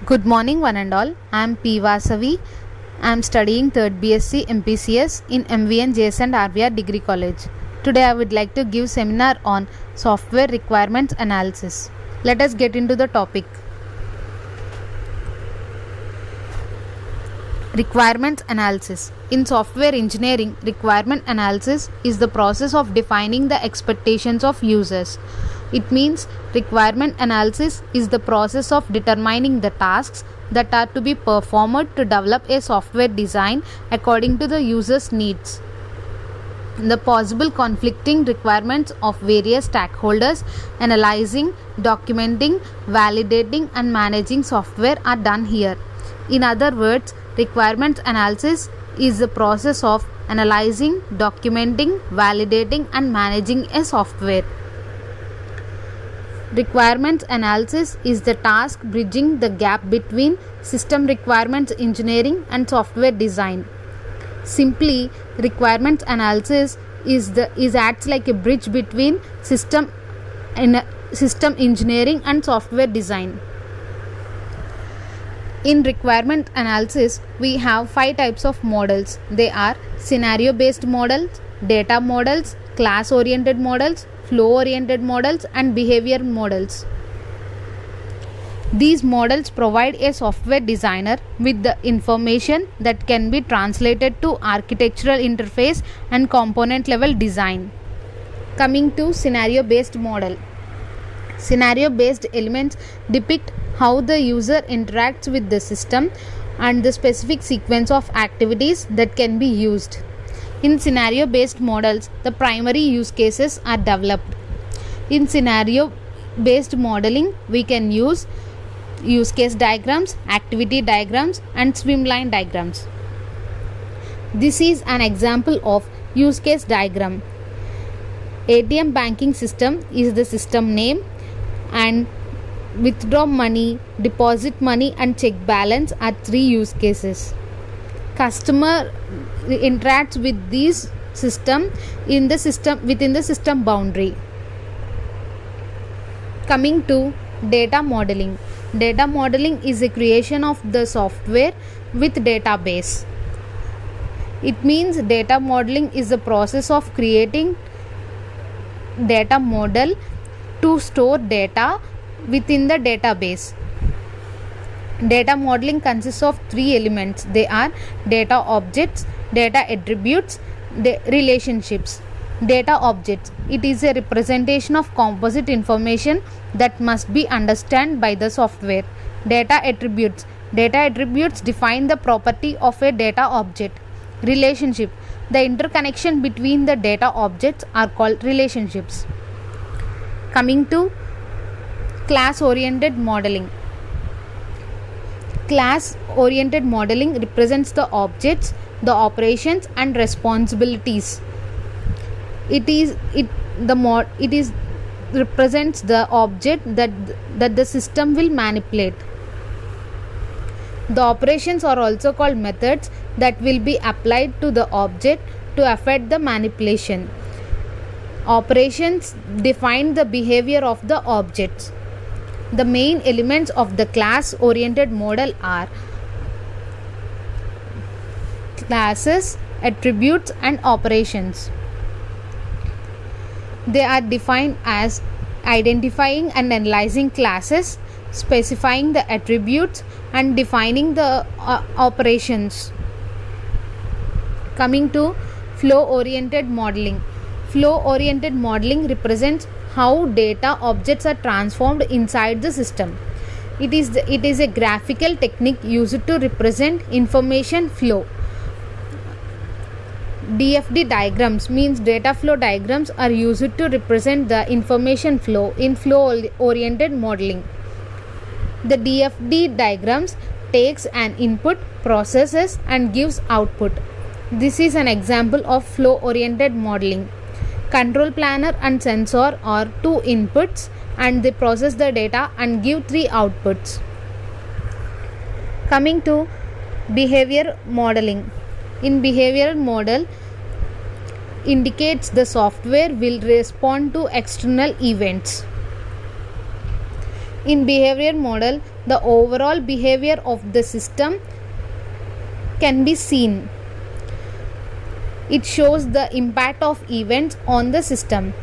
Good morning, one and all. I am P. Vasavi. I am studying 3rd BSc MPCS in MVN JS and RVR Degree College. Today I would like to give seminar on software requirements analysis. Let us get into the topic. Requirements analysis. In software engineering, requirement analysis is the process of defining the expectations of users. It means requirement analysis is the process of determining the tasks that are to be performed to develop a software design according to the user's needs. The possible conflicting requirements of various stakeholders, analyzing, documenting, validating, and managing software are done here. In other words, requirements analysis is the process of analyzing, documenting, validating, and managing a software. Requirements analysis is the task bridging the gap between system requirements engineering and software design. Simply, requirements analysis is acts like a bridge between system engineering and software design. In requirement analysis, we have 5 types of models. They are scenario-based models, data models, class-oriented models, flow-oriented models, and behavior models. These models provide a software designer with the information that can be translated to architectural interface and component level design. Coming to scenario-based model. Scenario-based elements depict how the user interacts with the system and the specific sequence of activities that can be used. In scenario-based models, the primary use cases are developed. In scenario-based modeling, we can use use case diagrams, activity diagrams, and swimline diagrams. This is an example of use case diagram. ATM banking system is the system name, and withdraw money, deposit money, and check balance are 3 use cases. Customer interacts with these system within the system boundary. Coming to data modeling. Data modeling is a creation of the software with database. It means data modeling is the process of creating data model to store data within the database. Data modeling consists of 3 elements. They are data objects, data attributes, relationships. Data objects. It is a representation of composite information that must be understood by the software. Data attributes. Data attributes define the property of a data object. Relationship. The interconnection between the data objects are called relationships. Coming to class-oriented modeling. Class-oriented modeling represents the objects, the operations, and responsibilities. It represents the object that the system will manipulate. The operations are also called methods that will be applied to the object to affect the manipulation. Operations define the behavior of the objects. The main elements of the class-oriented model are classes, attributes, and operations. They are defined as identifying and analyzing classes, specifying the attributes, and defining the operations. Coming to flow-oriented modeling. Flow-oriented modeling represents how data objects are transformed inside the system. It is a graphical technique used to represent information flow. DFD diagrams means data flow diagrams are used to represent the information flow in flow-oriented modeling. The DFD diagrams takes an input, processes, and gives output. This is an example of flow-oriented modeling. Control planner and sensor are 2 inputs, and they process the data and give 3 outputs. Coming to behavior modeling. In behavioral model, indicates the software will respond to external events. In behavior model, the overall behavior of the system can be seen. It shows the impact of events on the system.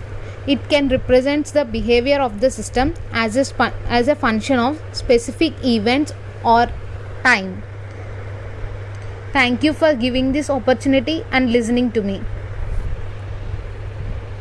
It can represent the behavior of the system as a function of specific events or time. Thank you for giving this opportunity and listening to me.